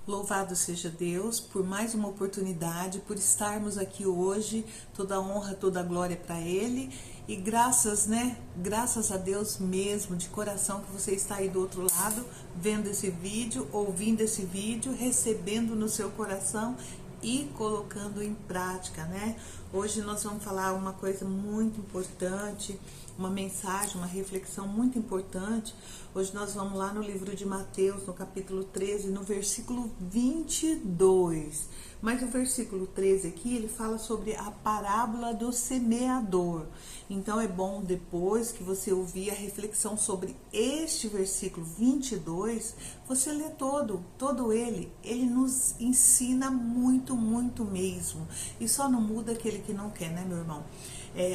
Louvado seja Deus por mais uma oportunidade, por estarmos aqui hoje. Toda a honra, toda a glória para Ele. E graças, Graças a Deus mesmo, de coração, que você está aí do outro lado, vendo esse vídeo, ouvindo esse vídeo, recebendo no seu coração e colocando em prática, Hoje nós vamos falar uma coisa muito importante, uma mensagem, uma reflexão muito importante. Hoje nós vamos lá no livro de Mateus, no capítulo 13, no versículo 22. Mas o versículo 13 aqui, ele fala sobre a parábola do semeador. Então é bom, depois que você ouvir a reflexão sobre este versículo 22, você lê todo ele. Ele nos ensina muito, muito mesmo. E só não muda aquele que não quer, meu irmão?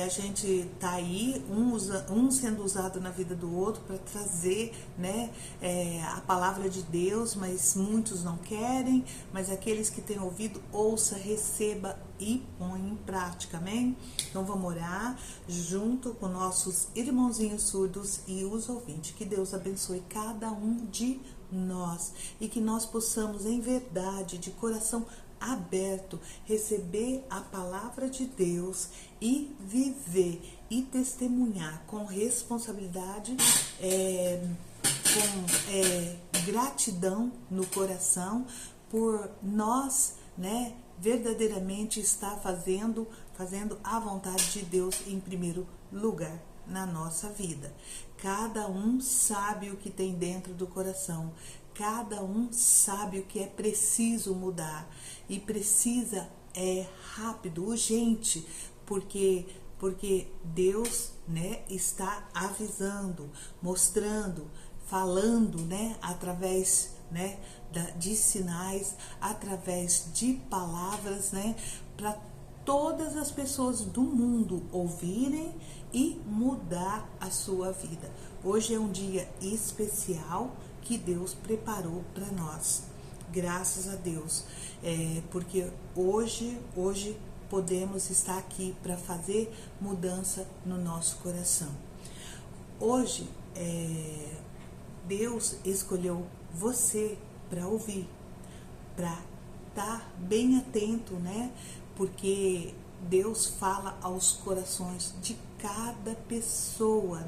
A gente tá aí, um sendo usado na vida do outro para trazer, a palavra de Deus, mas muitos não querem. Mas aqueles que têm ouvido, ouça, receba e põe em prática, amém? Então vamos orar junto com nossos irmãozinhos surdos e os ouvintes. Que Deus abençoe cada um de nós e que nós possamos, em verdade, de coração aberto, receber a palavra de Deus e viver e testemunhar com responsabilidade, com gratidão no coração por nós, verdadeiramente estar fazendo a vontade de Deus em primeiro lugar na nossa vida. Cada um sabe o que tem dentro do coração. Cada um sabe o que é preciso mudar. E precisa rápido, urgente, porque Deus, está avisando, mostrando, falando, através, de sinais, através de palavras, para todas as pessoas do mundo ouvirem e mudar a sua vida. Hoje é um dia especial que Deus preparou para nós. Graças a Deus, porque hoje podemos estar aqui para fazer mudança no nosso coração. Hoje, Deus escolheu você para ouvir, para estar bem atento, Porque Deus fala aos corações de cada pessoa,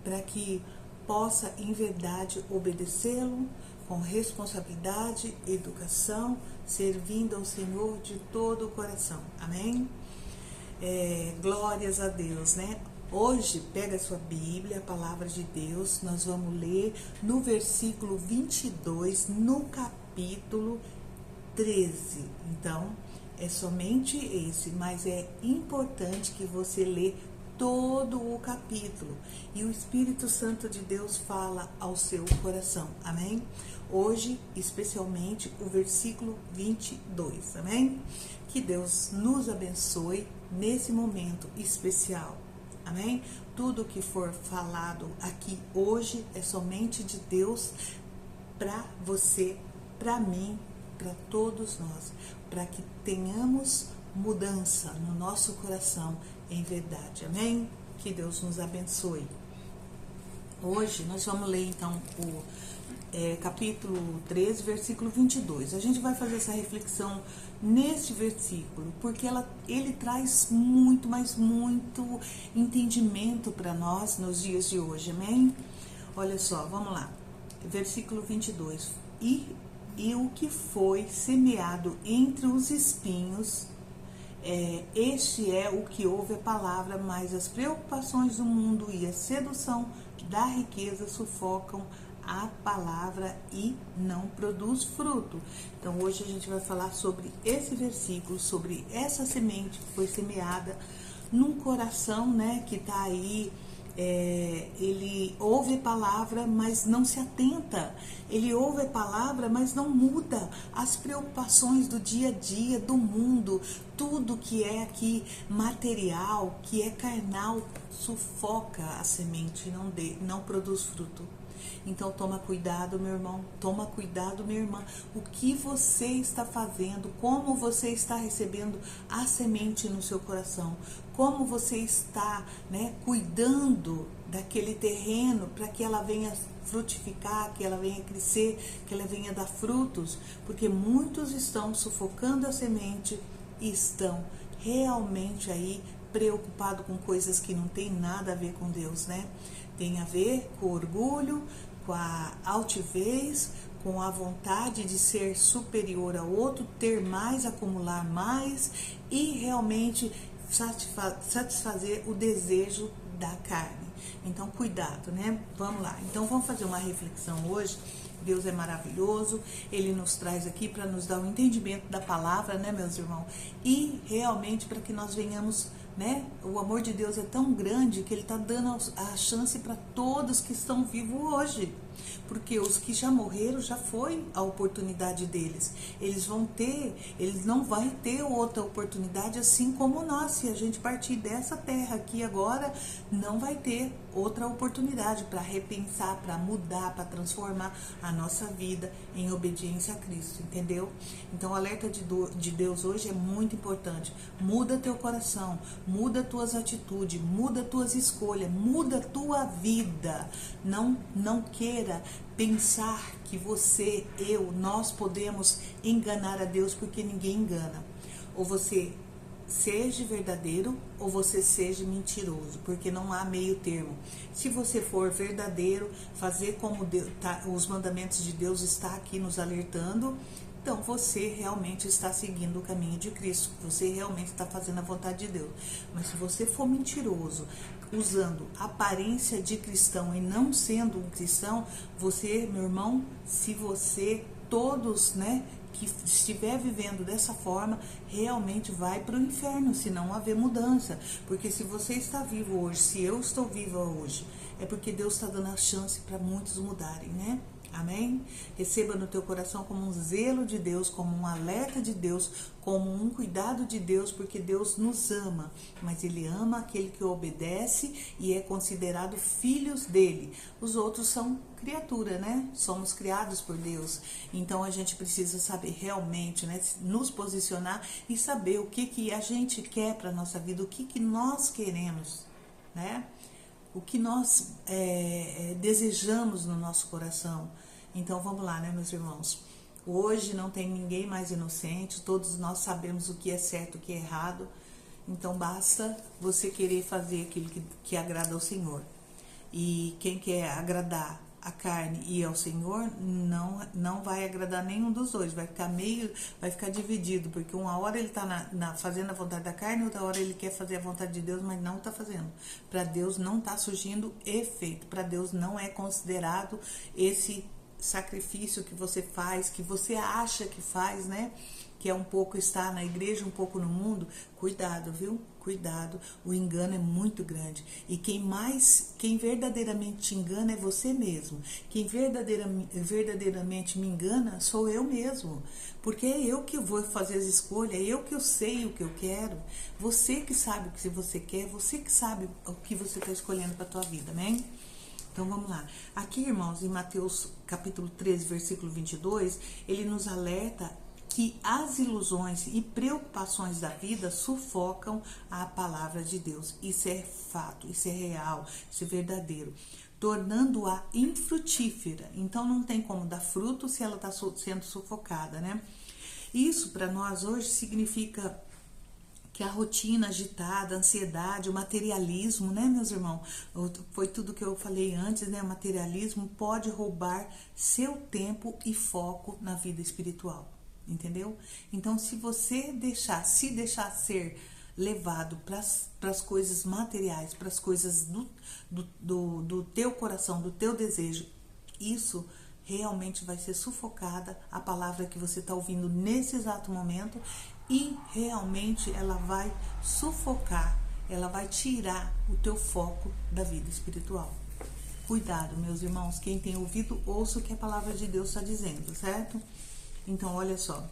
para que possa em verdade obedecê-lo com responsabilidade, educação, servindo ao Senhor de todo o coração. Amém? Glórias a Deus, Hoje, pega a sua Bíblia, a palavra de Deus, nós vamos ler no versículo 22, no capítulo 13. Então, é somente esse, mas é importante que você lê todo o capítulo e o Espírito Santo de Deus fala ao seu coração, amém? Hoje, especialmente, o versículo 22, amém? Que Deus nos abençoe nesse momento especial, amém? Tudo que for falado aqui hoje é somente de Deus para você, para mim, para todos nós, para que tenhamos mudança no nosso coração em verdade, amém? Que Deus nos abençoe. Hoje nós vamos ler então o capítulo 13, versículo 22. A gente vai fazer essa reflexão neste versículo, porque ele traz muito, mas muito entendimento para nós nos dias de hoje, amém? Olha só, vamos lá. Versículo 22. E o que foi semeado entre os espinhos, este é o que ouve a palavra, mas as preocupações do mundo e a sedução da riqueza sufocam a palavra e não produz fruto. Então hoje a gente vai falar sobre esse versículo, sobre essa semente que foi semeada num coração, que está aí. Ele ouve a palavra, mas não se atenta. Ele ouve a palavra, mas não muda as preocupações do dia a dia, do mundo. Tudo que é aqui material, que é carnal, sufoca a semente e não produz fruto. Então toma cuidado, meu irmão, toma cuidado, minha irmã, o que você está fazendo, como você está recebendo a semente no seu coração, como você está, né, cuidando daquele terreno para que ela venha frutificar, que ela venha crescer, que ela venha dar frutos, porque muitos estão sufocando a semente e estão realmente aí preocupado com coisas que não tem nada a ver com Deus, né? Tem a ver com o orgulho, com a altivez, com a vontade de ser superior ao outro, ter mais, acumular mais e realmente satisfazer o desejo da carne. Então, cuidado, né? Vamos lá. Então, vamos fazer uma reflexão hoje. Deus é maravilhoso, Ele nos traz aqui para nos dar um entendimento da palavra, né, meus irmãos? E realmente para que nós venhamos, né? O amor de Deus é tão grande que Ele está dando a chance para todos que estão vivos hoje. Porque os que já morreram, já foi a oportunidade deles. Eles não vão ter outra oportunidade assim como nós. Se a gente partir dessa terra aqui agora, não vai ter outra oportunidade para repensar, para mudar, para transformar a nossa vida em obediência a Cristo, entendeu? Então o alerta de Deus hoje é muito importante. Muda teu coração, muda tuas atitudes, muda tuas escolhas, muda tua vida. Não queira pensar que você, nós podemos enganar a Deus, porque ninguém engana. Ou você seja verdadeiro ou você seja mentiroso, porque não há meio termo. Se você for verdadeiro, fazer como Deus, os mandamentos de Deus está aqui nos alertando, então você realmente está seguindo o caminho de Cristo, você realmente está fazendo a vontade de Deus. Mas se você for mentiroso, usando aparência de cristão e não sendo um cristão, você, meu irmão, se você, todos, né, que estiver vivendo dessa forma, realmente vai para o inferno, se não haver mudança. Porque se você está vivo hoje, se eu estou viva hoje, é porque Deus está dando a chance para muitos mudarem, né? Amém? Receba no teu coração como um zelo de Deus, como um alerta de Deus, como um cuidado de Deus, porque Deus nos ama, mas Ele ama aquele que obedece e é considerado filhos dele. Os outros são criatura, né? Somos criados por Deus. Então a gente precisa saber realmente, né, nos posicionar e saber o que a gente quer para a nossa vida, o que nós queremos, né? O que nós desejamos no nosso coração. Então vamos lá, né, meus irmãos? Hoje não tem ninguém mais inocente, todos nós sabemos o que é certo, o que é errado. Então basta você querer fazer aquilo que agrada ao Senhor. E quem quer agradar a carne e ao Senhor, não vai agradar nenhum dos dois, vai ficar dividido, porque uma hora ele está fazendo a vontade da carne, outra hora ele quer fazer a vontade de Deus, mas não está fazendo. Para Deus não está surgindo efeito, para Deus não é considerado esse sacrifício que você faz, que você acha que faz, né? Que é um pouco estar na igreja, um pouco no mundo. Cuidado, viu? Cuidado, o engano é muito grande. E quem verdadeiramente te engana é você mesmo. Quem verdadeiramente me engana sou eu mesmo. Porque é eu que vou fazer as escolhas, é eu que eu sei o que eu quero. Você que sabe o que você quer, você que sabe o que você está escolhendo para a tua vida, amém? Então vamos lá. Aqui, irmãos, em Mateus capítulo 13, versículo 22, ele nos alerta que as ilusões e preocupações da vida sufocam a palavra de Deus. Isso é fato, isso é real, isso é verdadeiro, tornando-a infrutífera. Então não tem como dar fruto se ela está sendo sufocada, né? Isso para nós hoje significa que a rotina agitada, a ansiedade, o materialismo, né, meus irmãos? Foi tudo que eu falei antes, né? O materialismo pode roubar seu tempo e foco na vida espiritual, entendeu? Então, se você deixar ser levado para as coisas materiais, para as coisas do teu coração, do teu desejo, isso realmente vai ser sufocada a palavra que você está ouvindo nesse exato momento, e realmente ela vai sufocar, ela vai tirar o teu foco da vida espiritual. Cuidado, meus irmãos, quem tem ouvido, ouça o que a palavra de Deus está dizendo, certo? Então, olha só,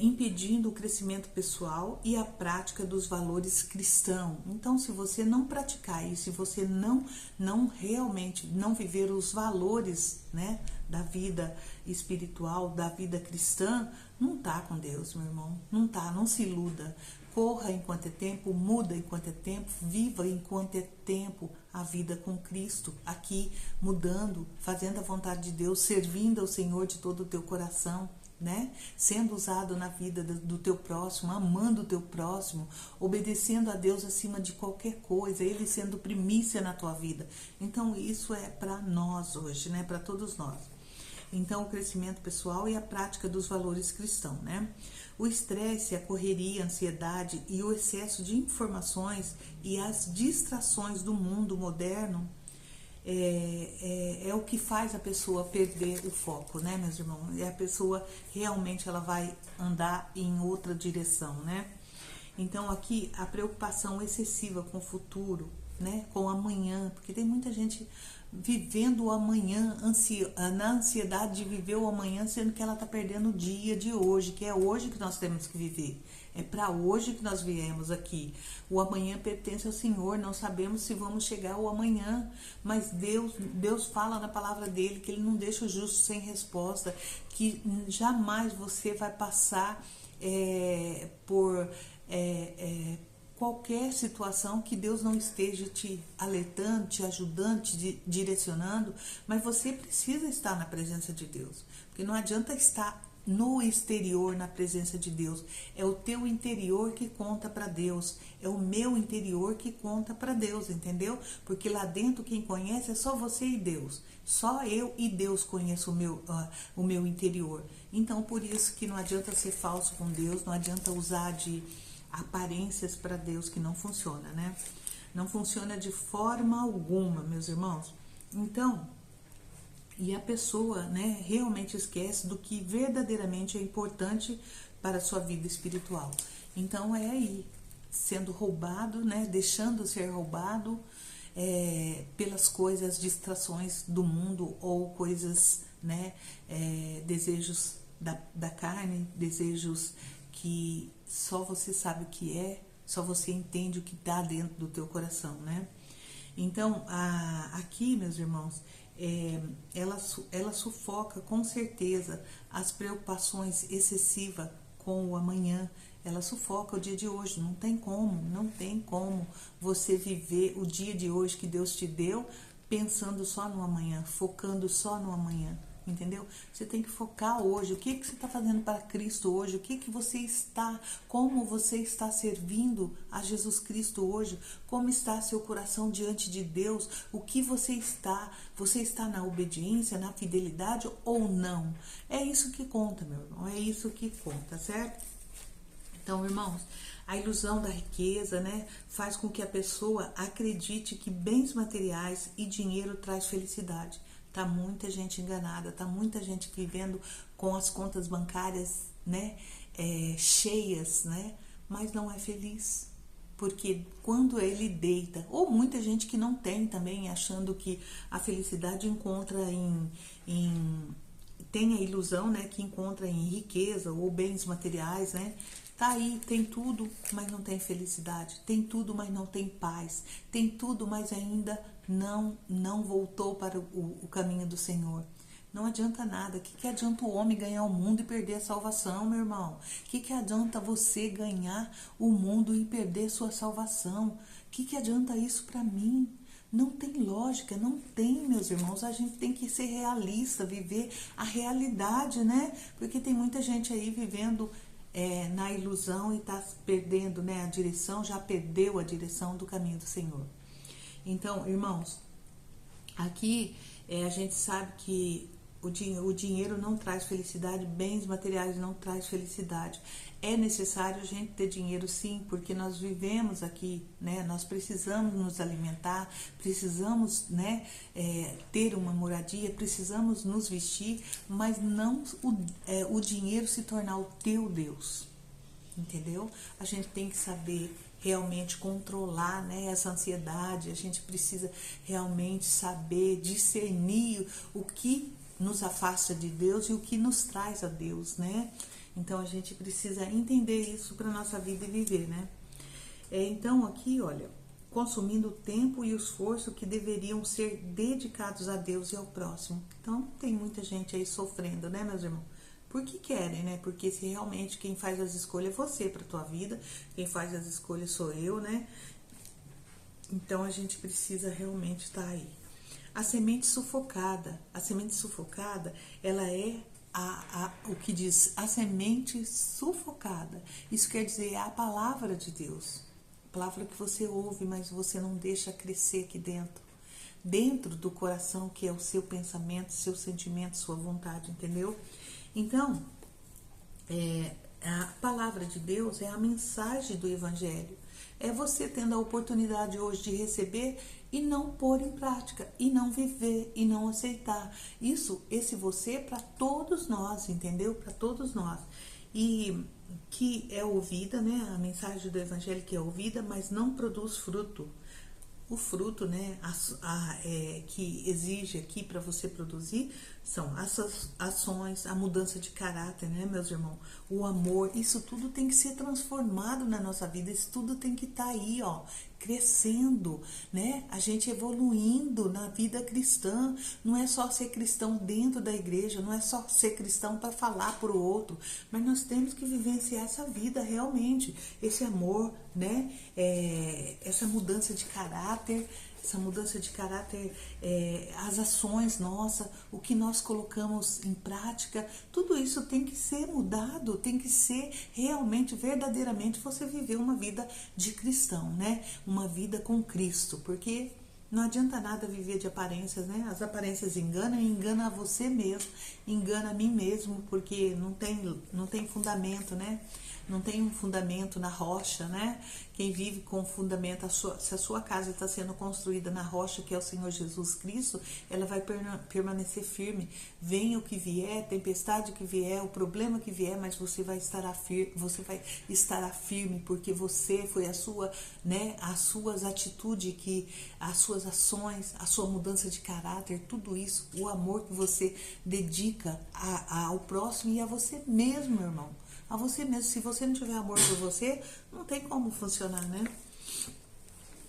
impedindo o crescimento pessoal e a prática dos valores cristãos. Então, se você não praticar isso, se você não realmente não viver os valores, né, da vida espiritual, da vida cristã, não tá com Deus, meu irmão. Não tá, não se iluda. Corra enquanto é tempo, muda enquanto é tempo, viva enquanto é tempo a vida com Cristo, aqui mudando, fazendo a vontade de Deus, servindo ao Senhor de todo o teu coração, né? Sendo usado na vida do teu próximo, amando o teu próximo, obedecendo a Deus acima de qualquer coisa, Ele sendo primícia na tua vida. Então isso é para nós hoje, né? Para todos nós. Então, o crescimento pessoal e a prática dos valores cristãos, né? O estresse, a correria, a ansiedade e o excesso de informações e as distrações do mundo moderno é o que faz a pessoa perder o foco, né, meus irmãos? E a pessoa realmente ela vai andar em outra direção, né? Então, aqui, a preocupação excessiva com o futuro, né, com o amanhã, porque tem muita gente vivendo o amanhã, na ansiedade de viver o amanhã, sendo que ela está perdendo o dia de hoje, que é hoje que nós temos que viver. É para hoje que nós viemos aqui. O amanhã pertence ao Senhor, não sabemos se vamos chegar ao amanhã, mas Deus fala na palavra dele que ele não deixa o justo sem resposta, que jamais você vai passar por qualquer situação que Deus não esteja te alertando, te ajudando, te direcionando, mas você precisa estar na presença de Deus, porque não adianta estar no exterior na presença de Deus, é o teu interior que conta para Deus, é o meu interior que conta para Deus, entendeu? Porque lá dentro quem conhece é só você e Deus, só eu e Deus conheço o meu interior. Então por isso que não adianta ser falso com Deus, não adianta usar de aparências para Deus, que não funciona, né? Não funciona de forma alguma, meus irmãos. Então, e a pessoa, né, realmente esquece do que verdadeiramente é importante para a sua vida espiritual. Então é aí, sendo roubado, né, deixando ser roubado pelas coisas, distrações do mundo ou coisas, né, desejos da carne, desejos que só você sabe o que só você entende o que está dentro do teu coração, né? Então, aqui, meus irmãos, ela sufoca com certeza as preocupações excessivas com o amanhã, ela sufoca o dia de hoje, não tem como você viver o dia de hoje que Deus te deu pensando só no amanhã, focando só no amanhã. Entendeu? Você tem que focar hoje, o que você está fazendo para Cristo hoje, como você está servindo a Jesus Cristo hoje, como está seu coração diante de Deus, o que você está na obediência, na fidelidade ou não? É isso que conta, meu irmão, é isso que conta, certo? Então, irmãos, a ilusão da riqueza, né, faz com que a pessoa acredite que bens materiais e dinheiro traz felicidade. Tá muita gente enganada, tá muita gente vivendo com as contas bancárias, né, cheias, né, mas não é feliz. Porque quando ele deita, ou muita gente que não tem também, achando que a felicidade encontra tem a ilusão, né, que encontra em riqueza ou bens materiais, né. Tá aí, tem tudo, mas não tem felicidade. Tem tudo, mas não tem paz. Tem tudo, mas ainda não voltou para o caminho do Senhor. Não adianta nada. O que adianta o homem ganhar o mundo e perder a salvação, meu irmão? O que adianta você ganhar o mundo e perder sua salvação? O que adianta isso para mim? Não tem lógica, não tem, meus irmãos. A gente tem que ser realista, viver a realidade, né? Porque tem muita gente aí vivendo na ilusão e está perdendo, né, a direção, já perdeu a direção do caminho do Senhor. Então, irmãos, aqui a gente sabe que o dinheiro não traz felicidade, bens materiais não traz felicidade. É necessário a gente ter dinheiro, sim, porque nós vivemos aqui, né? Nós precisamos nos alimentar, precisamos, né, ter uma moradia, precisamos nos vestir, mas não o dinheiro se tornar o teu Deus, entendeu? A gente tem que saber realmente controlar, né, essa ansiedade, a gente precisa realmente saber discernir o que nos afasta de Deus e o que nos traz a Deus, né? Então a gente precisa entender isso para nossa vida e viver, né? Então aqui, olha, consumindo o tempo e o esforço que deveriam ser dedicados a Deus e ao próximo. Então tem muita gente aí sofrendo, né, meus irmãos? Porque querem, né? Porque se realmente quem faz as escolhas é você para tua vida, quem faz as escolhas sou eu, né? Então a gente precisa realmente estar aí. A semente sufocada, ela é o que diz a semente sufocada. Isso quer dizer a palavra de Deus. A palavra que você ouve, mas você não deixa crescer aqui dentro do coração, que é o seu pensamento, seu sentimento, sua vontade, entendeu? Então, a palavra de Deus é a mensagem do Evangelho. É você tendo a oportunidade hoje de receber e não pôr em prática, e não viver, e não aceitar. Esse você para todos nós, entendeu? Para todos nós. E que é ouvida, né? A mensagem do Evangelho que é ouvida, mas não produz fruto. O fruto, né, que exige aqui para você produzir são essas ações, a mudança de caráter, né, meus irmãos? O amor, isso tudo tem que ser transformado na nossa vida, isso tudo tem que estar aí, ó, crescendo, né? A gente evoluindo na vida cristã. Não é só ser cristão dentro da igreja, não é só ser cristão para falar para o outro, mas nós temos que vivenciar essa vida realmente, esse amor, né? Essa mudança de caráter, as ações nossas, o que nós colocamos em prática, tudo isso tem que ser mudado, tem que ser realmente, verdadeiramente, você viver uma vida de cristão, né? Uma vida com Cristo, porque não adianta nada viver de aparências, né? As aparências enganam e engana a você mesmo, engana a mim mesmo, porque não tem fundamento, né? Não tem um fundamento na rocha, né? Quem vive com fundamento, se a sua casa está sendo construída na rocha, que é o Senhor Jesus Cristo, ela vai permanecer firme. Venha o que vier, tempestade que vier, o problema que vier, mas você vai estar firme, porque você foi as suas atitudes, as suas ações, a sua mudança de caráter, tudo isso, o amor que você dedica ao próximo e a você mesmo, meu irmão. A você mesmo. Se você não tiver amor por você, não tem como funcionar, né?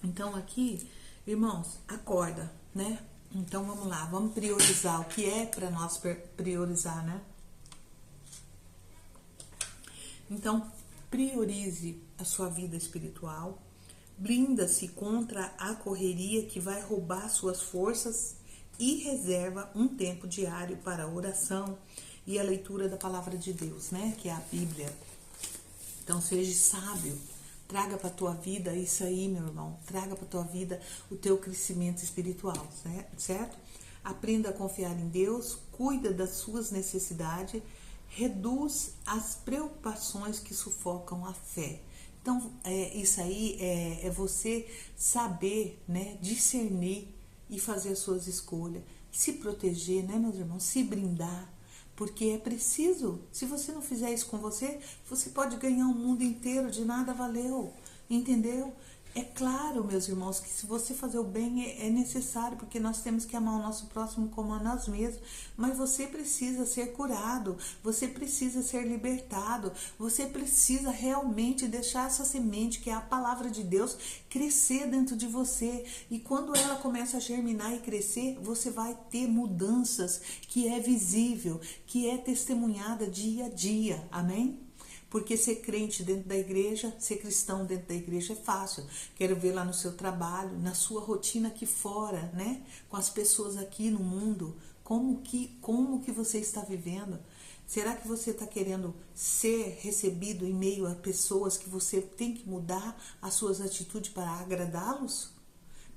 Então aqui, irmãos, acorda, né? Então vamos lá, vamos priorizar o que é para nós priorizar, né? Então, priorize a sua vida espiritual, blinda-se contra a correria que vai roubar suas forças e reserva um tempo diário para a oração e a leitura da palavra de Deus, né? Que é a Bíblia. Então, seja sábio. Traga para a tua vida isso aí, meu irmão. Traga para a tua vida o teu crescimento espiritual, certo? Aprenda a confiar em Deus, cuida das suas necessidades, reduz as preocupações que sufocam a fé. Então, isso aí é você saber, né, discernir e fazer as suas escolhas. Se proteger, né, meus irmãos? Se brindar. Porque é preciso. Se você não fizer isso com você, você pode ganhar o mundo inteiro, de nada valeu. Entendeu? É claro, meus irmãos, que se você fazer o bem é necessário, porque nós temos que amar o nosso próximo como a nós mesmos. Mas você precisa ser curado, você precisa ser libertado, você precisa realmente deixar essa semente, que é a palavra de Deus, crescer dentro de você. E quando ela começa a germinar e crescer, você vai ter mudanças que é visível, que é testemunhada dia a dia. Amém? Porque ser crente dentro da igreja, ser cristão dentro da igreja é fácil. Quero ver lá no seu trabalho, na sua rotina aqui fora, né? Com as pessoas aqui no mundo, como que você está vivendo? Será que você está querendo ser recebido em meio a pessoas que você tem que mudar as suas atitudes para agradá-los?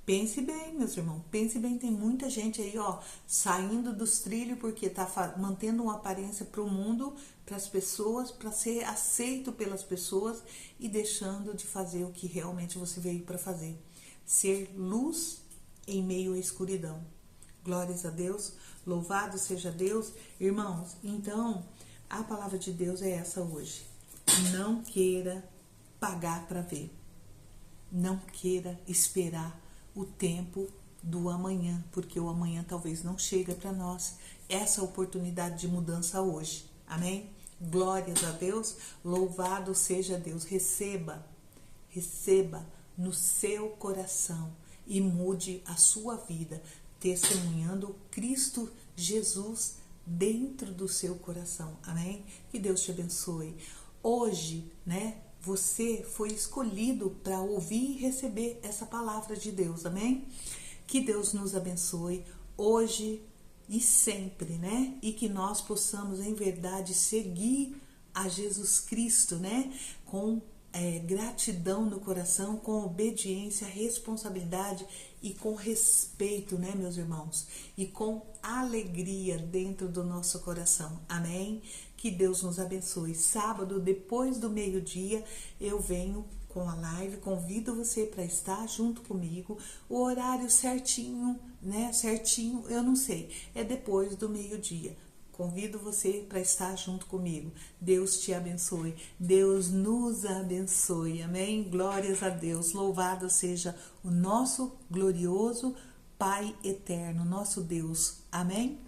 Pense bem, meus irmãos, pense bem, tem muita gente aí, ó, saindo dos trilhos porque tá mantendo uma aparência para o mundo, para as pessoas, para ser aceito pelas pessoas e deixando de fazer o que realmente você veio para fazer. Ser luz em meio à escuridão. Glórias a Deus, louvado seja Deus. Irmãos, então, a palavra de Deus é essa hoje. Não queira pagar para ver. Não queira esperar o tempo do amanhã, porque o amanhã talvez não chegue para nós. Essa oportunidade de mudança hoje. Amém? Glórias a Deus, louvado seja Deus. Receba no seu coração e mude a sua vida, testemunhando Cristo Jesus dentro do seu coração. Amém? Que Deus te abençoe. Hoje, né, você foi escolhido para ouvir e receber essa palavra de Deus. Amém? Que Deus nos abençoe hoje e sempre, né? E que nós possamos, em verdade, seguir a Jesus Cristo, né? Com gratidão no coração, com obediência, responsabilidade e com respeito, né, meus irmãos? E com alegria dentro do nosso coração. Amém? Que Deus nos abençoe. Sábado, depois do meio-dia, eu venho com a live, convido você para estar junto comigo. O horário certinho, né? Certinho, eu não sei, é depois do meio-dia. Convido você para estar junto comigo. Deus te abençoe. Deus nos abençoe. Amém? Glórias a Deus. Louvado seja o nosso glorioso Pai eterno, nosso Deus. Amém?